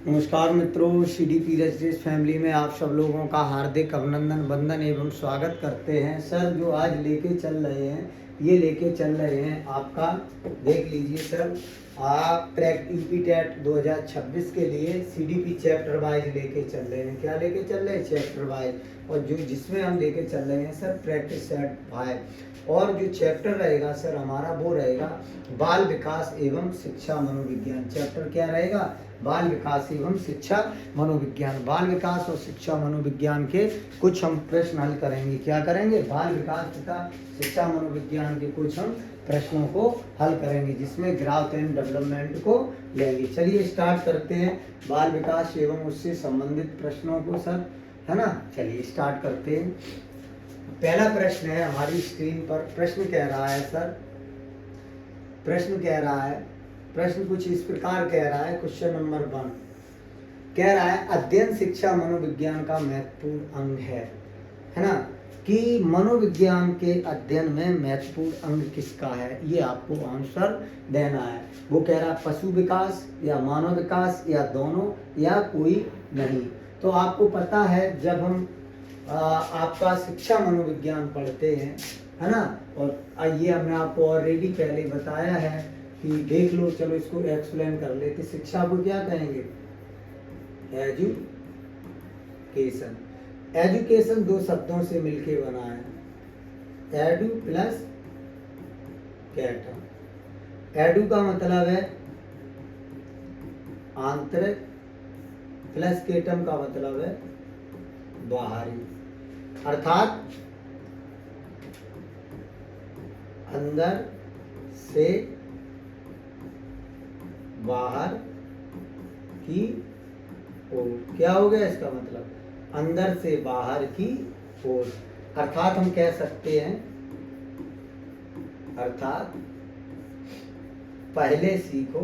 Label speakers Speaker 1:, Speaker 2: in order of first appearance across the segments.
Speaker 1: नमस्कार मित्रों, CDP residence family में आप सब लोगों का हार्दिक अभिनंदन, वंदन एवं स्वागत करते हैं। सर जो आज लेके चल रहे हैं, ये लेके चल रहे हैं आपका, देख लीजिए सर, आप यूपीटेट 2026 के लिए CDP चैप्टर वाइज लेके चल रहे हैं। क्या लेके चल रहे हैं? Chapter wise. और जो जिसमें हम लेके चल रहे हैं सर प्रैक्टिस सेट 5। और जो चैप्टर रहेगा सर हमारा वो रहेगा बाल विकास एवं शिक्षा मनोविज्ञान। चैप्टर क्या रहेगा? बाल विकास एवं शिक्षा मनोविज्ञान। बाल विकास और शिक्षा मनोविज्ञान के कुछ हम प्रश्न हल करेंगे। क्या करेंगे? बाल विकास तथा शिक्षा मनोविज्ञान के कुछ हम प्रश्नों को हल करेंगे, जिसमें ग्राउथ एंड डेवलपमेंट को लेंगे। चलिए स्टार्ट करते हैं बाल विकास एवं उससे संबंधित प्रश्नों को सर, है ना। चलिए स्टार्ट करते हैं। पहला प्रश्न है हमारी स्क्रीन पर। प्रश्न कह रहा है सर, प्रश्न कुछ इस प्रकार कह रहा है। क्वेश्चन नंबर 1 कह रहा है अध्ययन शिक्षा मनोविज्ञान का महत्वपूर्ण अंग है ना। कि मनोविज्ञान के अध्ययन में महत्वपूर्ण अंग किसका है, ये आपको आंसर देना है। वो कह रहा है पशु विकास या मानव विकास या दोनों या कोई नहीं। तो आपको पता है जब हम आपका शिक्षा मनोविज्ञान पढ़ते हैं, है ना, और ये हमने आपको ऑलरेडी पहले बताया है कि देख लो। चलो इसको एक्सप्लेन कर लेते। शिक्षा को क्या कहेंगे? एजुकेशन। एजुकेशन दो शब्दों से मिलके बना है, एडू प्लस कैटम। एडू का मतलब है आंतरिक, प्लस केटम का मतलब है बाहरी, अर्थात अंदर से बाहर की ओर। क्या हो गया इसका मतलब? अंदर से बाहर की ओर। अर्थात हम कह सकते हैं, अर्थात पहले सीखो,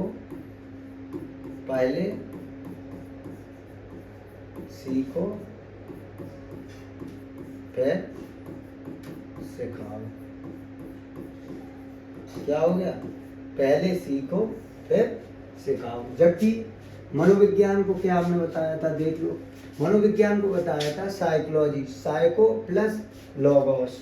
Speaker 1: फिर सिखाओ। क्या हो गया? पहले सीखो फिर सिखाओ। जबकि मनोविज्ञान को क्या हमने बताया था? देख लो, मनोविज्ञान को बताया था साइकोलॉजी, साइको प्लस लोगोस,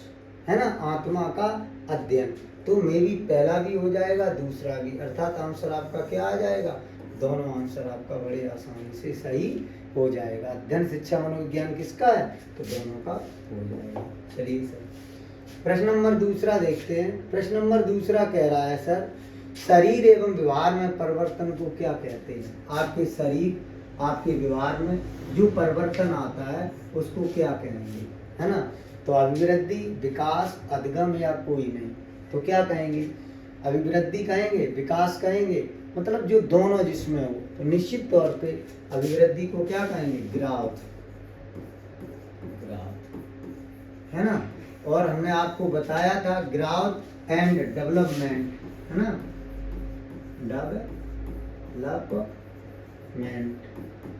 Speaker 1: है ना, आत्मा का अध्ययन। तो मे भी पहला भी हो जाएगा, दूसरा भी, अर्थात आंसर आपका क्या आ जाएगा? दोनों आंसर आपका बड़े आसानी से सही हो जाएगा। अध्ययन शिक्षा मनोविज्ञान किसका है? तो दोनों का हो जाएगा। चलिए सर प्रश्न नंबर 2 देखते हैं। प्रश्न नंबर 2 कह रहा है सर शरीर एवं व्यवहार में परिवर्तन को क्या कहते हैं? आपके शरीर, आपके व्यवहार में जो परिवर्तन आता है उसको क्या कहेंगे, है ना। तो अभिवृद्धि, विकास, अधिगम या कोई नहीं। तो क्या कहेंगे? अभिवृद्धि कहेंगे, विकास कहेंगे, मतलब जो दोनों जिसमें हो। तो निश्चित तौर पे अभिवृद्धि को क्या कहेंगे? ग्राउथ, है ना। और हमने आपको बताया था ग्राउथ एंड डेवलपमेंट, है ना, डेवलपमेंट,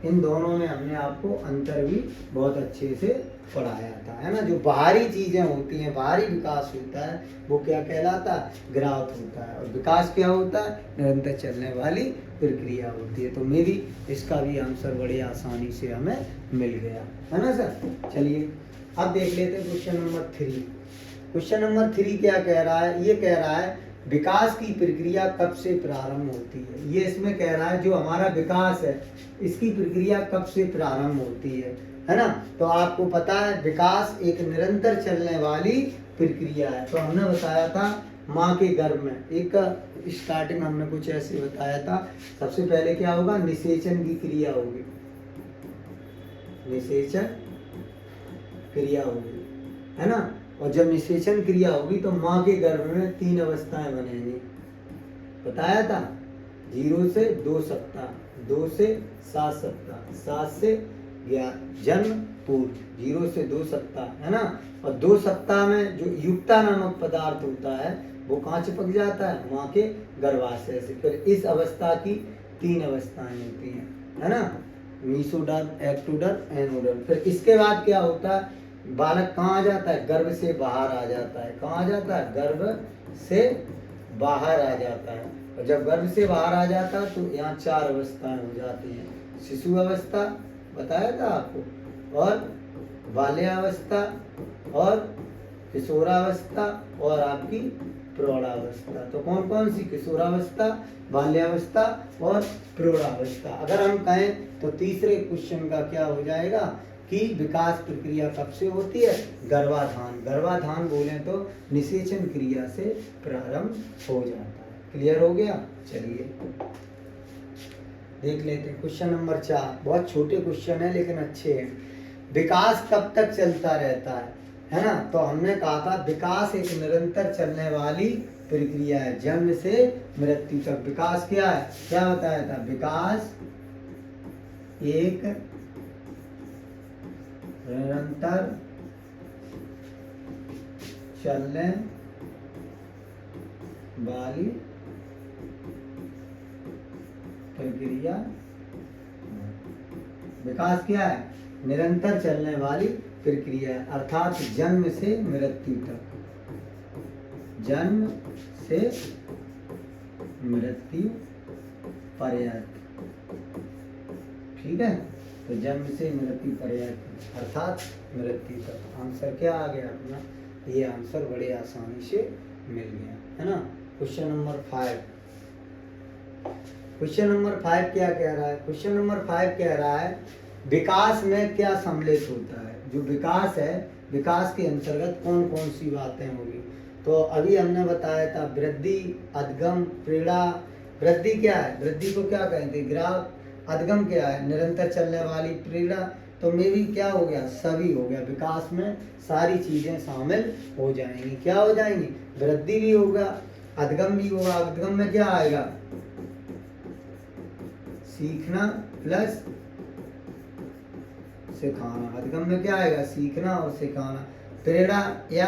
Speaker 1: इन दोनों में हमने आपको अंतर भी बहुत अच्छे से पढ़ाया था, है ना। जो बाहरी चीजें होती हैं, बाहरी विकास होता है, वो क्या कहलाता है? ग्राउथ होता है। और विकास क्या होता है? निरंतर चलने वाली प्रक्रिया होती है। तो मेरी इसका भी आंसर बड़ी आसानी से हमें मिल गया, है ना सर। चलिए अब देख लेते हैं क्वेश्चन नंबर 3। क्वेश्चन नंबर 3 क्या कह रहा है? ये कह रहा है विकास की प्रक्रिया कब से प्रारंभ होती है। ये इसमें कह रहा है जो हमारा विकास है इसकी प्रक्रिया कब से प्रारंभ होती है ना। तो आपको पता है विकास एक निरंतर चलने वाली प्रक्रिया है। तो हमने बताया था माँ के गर्भ में, एक स्टार्टिंग हमने कुछ ऐसे बताया था। सबसे पहले क्या होगा? निषेचन की क्रिया होगी, निषेचन क्रिया होगी, है ना। और जब निषेचन क्रिया होगी तो माँ के गर्भ में 3 अवस्थाएं बनेंगी, बताया था। 0 से 2 सप्ताह, 2 से 7 सप्ताह, 7 से 11 जन्म पूर्व, 0 से 2 सप्ताह, है ना। और 2 सप्ताह में जो युक्ता नामक पदार्थ होता है वो कहाँ चिपक जाता है? माँ के गर्भाशय से। फिर इस अवस्था की 3 अवस्थाएं होती हैं, है ना, मीसोडर्म, एक्टोडर्म, एनोडर्म। फिर इसके बाद क्या होता है? बालक कहाँ आ जाता है? गर्भ से बाहर आ जाता है। कहाँ आ जाता है? गर्भ से बाहर आ जाता है। और जब गर्भ से बाहर आ जाता तो यहाँ 4 अवस्थाएं हो जाती हैं। शिशु अवस्था बताया था आपको, और बाल्यावस्था, और किशोरावस्था, और आपकी प्रौढ़ावस्था। तो कौन कौन सी? किशोरावस्था, बाल्यावस्था और प्रौढ़ावस्था। अगर हम कहें तो तीसरे क्वेश्चन का क्या हो जाएगा कि विकास प्रक्रिया कब से होती है? गर्भाधान। गर्भाधान बोले तो निषेचन क्रिया से प्रारंभ हो जाता है। क्लियर हो गया? चलिए देख लेते हैं क्वेश्चन नंबर 4। बहुत छोटे क्वेश्चन है लेकिन अच्छे हैं। विकास कब तक चलता रहता है ना? तो हमने कहा था विकास एक निरंतर चलने वाली प्रक्रिया है, जन्म से मृत्यु तक। विकास क्या है? क्या बताया था? विकास एक निरंतर चलने वाली प्रक्रिया। विकास क्या है? निरंतर चलने वाली प्रक्रिया, अर्थात जन्म से मृत्यु तक। जन्म से मृत्यु पर्यंत। ठीक है, तो जन्म से मृत्यु पर्यंत अर्थात मृत्यु तक। आंसर क्या आ गया अपना? ये आंसर बड़े आसानी से मिल गया, है ना। Question number 5। क्वेश्चन नंबर 5 क्या कह रहा है? क्वेश्चन नंबर 5 कह रहा है विकास में क्या सम्मिलित होता है? जो विकास है, विकास के अंतर्गत कौन कौन सी बातें होगी? तो अभी हमने बताया था वृद्धि, अधगम, प्रेरणा। वृद्धि क्या है? वृद्धि को क्या कहते हैं? ग्राफ। अधगम क्या है? निरंतर चलने वाली प्रेरणा। तो में भी क्या हो गया? सभी हो गया। विकास में सारी चीजें शामिल हो जाएंगी। क्या हो जाएंगी? वृद्धि भी होगा, अधगम भी होगा। अधगम में क्या आएगा? सीखना प्लस सिखाना। अधगम में क्या आएगा? सीखना और सिखाना। प्रेरणा या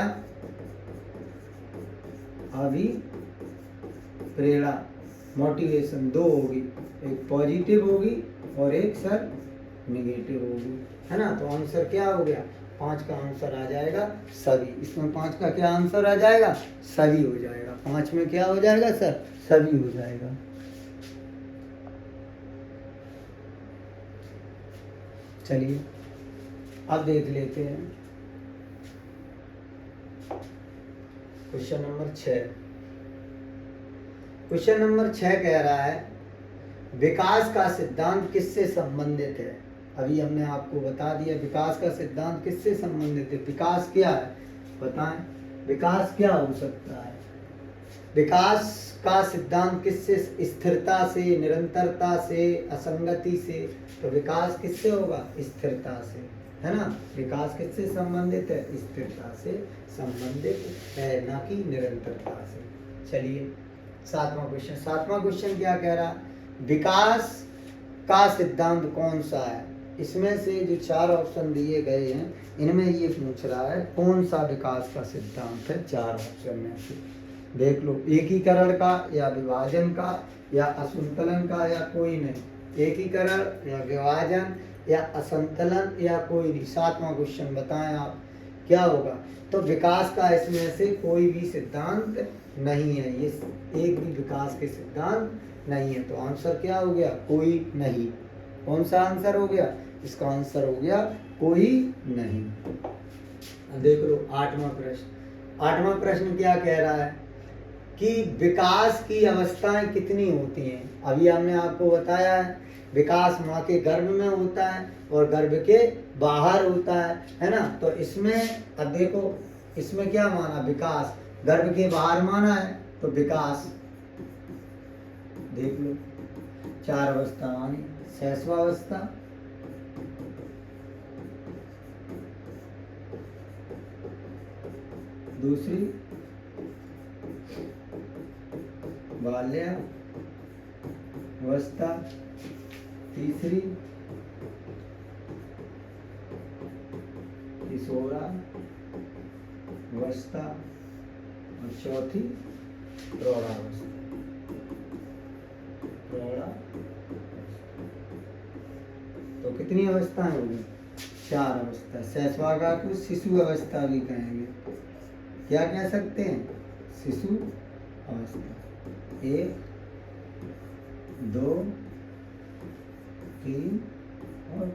Speaker 1: अभी प्रेरणा, मोटिवेशन, दो होगी, एक पॉजिटिव होगी और एक सर निगेटिव होगी, है ना। तो आंसर क्या हो गया? 5 का आंसर आ जाएगा सभी। इसमें 5 का क्या आंसर आ जाएगा? सभी हो जाएगा। 5 में क्या हो जाएगा सर? सभी हो जाएगा। चलिए अब देख लेते हैं क्वेश्चन नंबर 6। क्वेश्चन नंबर 6 कह रहा है विकास का सिद्धांत किससे संबंधित है? अभी हमने आपको बता दिया विकास का सिद्धांत किससे संबंधित है। विकास क्या है बताएं? विकास क्या हो सकता है? विकास का सिद्धांत किससे? स्थिरता से, निरंतरता से, असंगति से। तो विकास किससे होगा? स्थिरता से, है ना। विकास किससे संबंधित है? स्थिरता से संबंधित है, ना कि निरंतरता से। चलिए 7वां क्वेश्चन। 7वां क्वेश्चन क्या कह रहा? विकास का सिद्धांत कौन सा है? इसमें से जो 4 ऑप्शन दिए गए हैं इनमें ये पूछ रहा है कौन सा विकास का सिद्धांत है। 4 ऑप्शन में से देख लो, एकीकरण का या विभाजन का या असंतुलन का या कोई नहीं। एकीकरण या विभाजन या असंतुलन या कोई नहीं। 7वां क्वेश्चन बताएं आप क्या होगा? तो विकास का इसमें से कोई भी सिद्धांत नहीं है, ये एक भी विकास के सिद्धांत नहीं है। तो आंसर क्या हो गया? कोई नहीं। कौन सा आंसर हो गया? इसका आंसर हो गया कोई नहीं। देख लो 8वां प्रश्न। 8वां प्रश्न क्या कह रहा है कि विकास की अवस्थाएं कितनी होती हैं? अभी हमने आपको बताया है विकास माँ के गर्भ में होता है और गर्भ के बाहर होता है ना। तो इसमें अब देखो, इसमें क्या माना? विकास गर्भ के बाहर माना है, तो विकास देख लो 4 अवस्था मानी। शैशवावस्था, दूसरी बाल्यावस्था, तीसरी किशोरावस्था और चौथी प्रौढ़ावस्था। तो कितनी अवस्थाएं होगी? 4 अवस्था। शैशवागा को शिशु अवस्था भी कहेंगे। क्या कह सकते हैं? शिशु अवस्था 1, 2, 3 और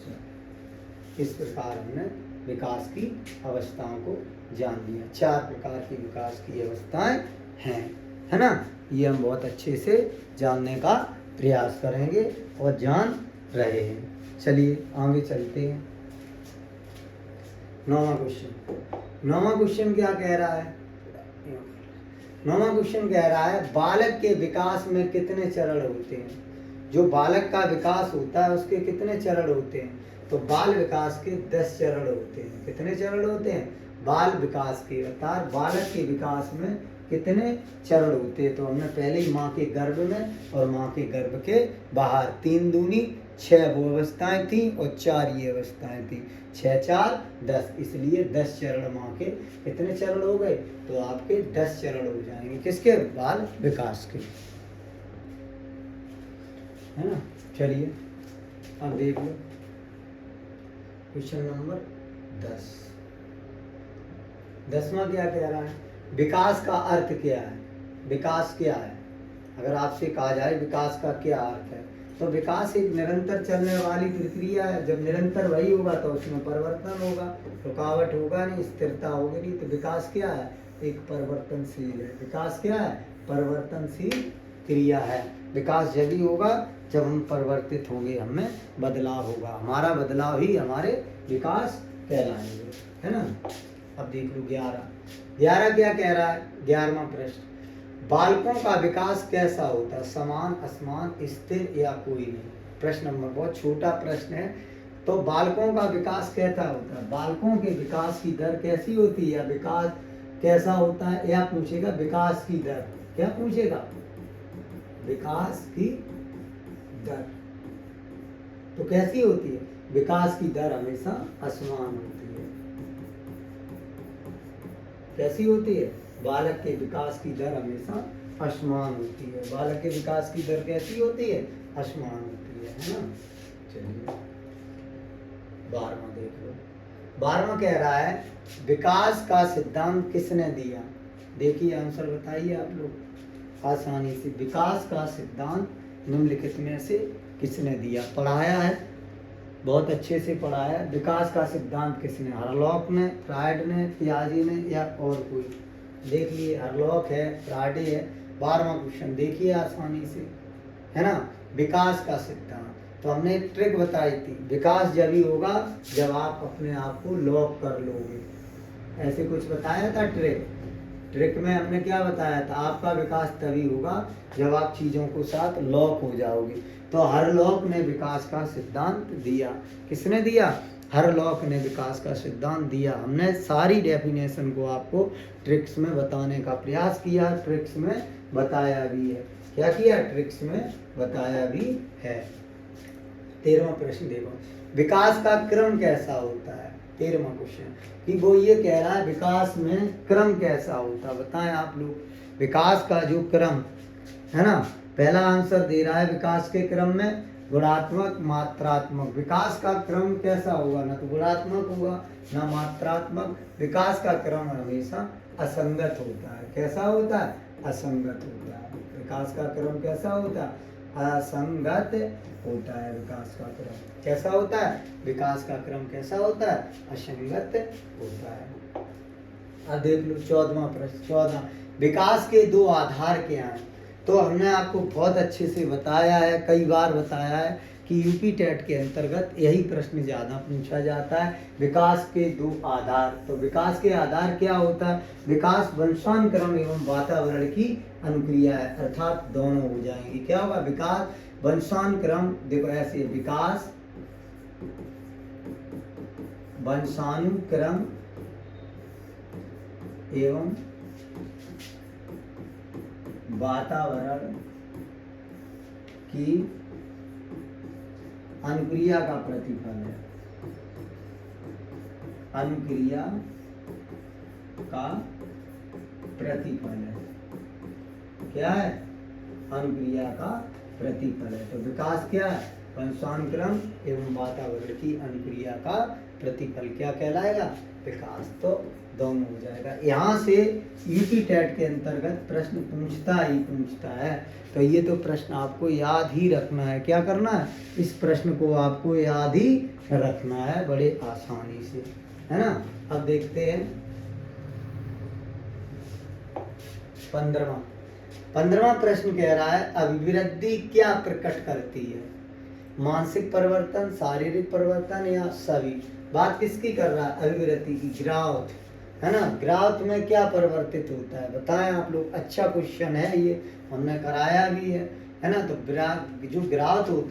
Speaker 1: 4। इस प्रकार हमने विकास की अवस्थाओं को जान लिया। 4 प्रकार की विकास की अवस्थाएं हैं, है ना। ये हम बहुत अच्छे से जानने का प्रयास करेंगे और जान रहे हैं। चलिए आगे चलते हैं। 9वां क्वेश्चन। 9वां क्वेश्चन क्या कह रहा है? 9वां क्वेश्चन कह रहा है बालक के विकास में कितने चरण होते हैं? जो बालक का विकास होता है उसके कितने चरण होते हैं? तो बाल विकास के 10 चरण होते हैं। कितने चरण होते हैं? बाल विकास के, अर्थात बालक के विकास में कितने चरण होते हैं? तो हमने पहले ही माँ के गर्भ में और माँ के गर्भ के बाहर 3 दूनी 6 वो अवस्थाएं थी और 4 ये अवस्थाएं थी। 6 4 10, इसलिए 10 चरण माँ के कितने चरण हो गए? तो आपके 10 चरण हो जाएंगे। किसके? बाल विकास के, है ना। चलिए अब देख लो क्वेश्चन नंबर 10। 10वां क्या कह रहा है? विकास का अर्थ क्या है? विकास क्या है? अगर आपसे कहा जाए विकास का क्या अर्थ है, तो विकास एक निरंतर चलने वाली प्रक्रिया है। जब निरंतर वही होगा तो उसमें परिवर्तन होगा, रुकावट होगा नहीं, स्थिरता होगी नहीं। तो विकास क्या है? एक परिवर्तनशील है। विकास क्या है? परिवर्तनशील क्रिया है। विकास जब ही होगा जब हम परिवर्तित होंगे, हमें बदलाव होगा, हमारा बदलाव ही हमारे विकास कहलाएंगे, है ना। अब देख लो 11 क्या कह रहा है? 11वां प्रश्न, बालकों का विकास कैसा होता है? समान, असमान, स्थिर या कोई नहीं? प्रश्न नंबर बहुत छोटा प्रश्न है। तो बालकों का विकास कैसा होता है? बालकों के विकास की दर कैसी होती है? विकास कैसा होता है या पूछेगा विकास की दर। क्या पूछेगा? विकास की दर। तो कैसी होती है? विकास की दर हमेशा असमान होती है। कैसी होती है? बालक के विकास की दर हमेशा असमान होती है। बालक के विकास की दर कैसी होती है? असमान होती है ना। चलिए 12वां देख लो। 12वां कह रहा है विकास का सिद्धांत किसने दिया? देखिए आंसर बताइए आप लोग आसानी से। विकास का सिद्धांत निम्नलिखित में से किसने दिया? पढ़ाया है, बहुत अच्छे से पढ़ाया है। विकास का सिद्धांत किसने? हरलॉक ने, फ्रायड ने, पियाजे ने या और कोई? देख लिए, हरलॉक है, फ्रायडे है। 12वां क्वेश्चन देखिए आसानी से, है ना। विकास का सिद्धांत, तो हमने एक ट्रिक बताई थी। विकास जब ही होगा जब आप अपने आप को लॉक कर लोगे। ऐसे कुछ बताया था ट्रिक में हमने क्या बताया था? आपका विकास तभी होगा जब आप चीजों को साथ लॉक हो जाओगे। तो हरलॉक ने विकास का सिद्धांत दिया। किसने दिया? हरलॉक ने विकास का सिद्धांत दिया। हमने सारी डेफिनेशन को आपको ट्रिक्स में बताने का प्रयास किया, ट्रिक्स में बताया भी है। क्या किया? ट्रिक्स में बताया भी है। 13वां प्रश्न देखो, विकास का क्रम कैसा होता है? 13वां क्वेश्चन कि वो ये कह रहा है विकास में क्रम कैसा होता है, बताएं आप लोग। विकास का जो क्रम है ना, पहला आंसर दे रहा है विकास के क्रम में गुणात्मक, मात्रात्मक। विकास का क्रम कैसा होगा? ना तो गुणात्मक होगा ना मात्रात्मक। विकास का क्रम हमेशा असंगत होता है। कैसा होता है? असंगत होता है। विकास का क्रम कैसा होता है? असंगत होता है। विकास का क्रम कैसा होता है? विकास का क्रम कैसा होता है? असंगत होता है। अब देख लो 14वां प्रश्न। 14, विकास के 2 आधार क्या हैं? तो हमने आपको बहुत अच्छे से बताया है, कई बार बताया है कि यूपी टेट के अंतर्गत यही प्रश्न ज्यादा पूछा जाता है। विकास के 2 आधार, तो विकास के आधार क्या होता है? विकास वंशानुक्रम एवं वातावरण की अनुक्रिया है, अर्थात दोनों हो जाएंगे। क्या होगा? विकास वंशानुक्रम, देखो ऐसे, विकास वंशानुक्रम एवं वातावरण की अनुक्रिया का प्रतिफल है। अनुक्रिया का प्रतिफल है। क्या है? अनुक्रिया का प्रतिफल है। तो विकास क्या है? वंशानुक्रम एवं वातावरण की अनुक्रिया का प्रतिफल क्या कहलाएगा? विकास। तो दोनों हो जाएगा। यहाँ से यूपी टेट के अंतर्गत प्रश्न पूछता है। तो ये तो प्रश्न आपको याद ही रखना है। क्या करना है? इस प्रश्न को आपको याद ही रखना है बड़े आसानी से, है ना। अब देखते हैं 15वां प्रश्न कह रहा है अभिवृद्धि क्या प्रकट करती है? मानसिक परिवर्तन, शारीरिक परिवर्तन या सभी? बात किसकी कर रहा है? अभिवृद्धि की, ग्राउथ, है ना। ग्राउथ में क्या परिवर्तित होता है बताएं आप लोग। अच्छा क्वेश्चन है ये, हमने कराया भी है ना। तो जो ग्राउथ होता है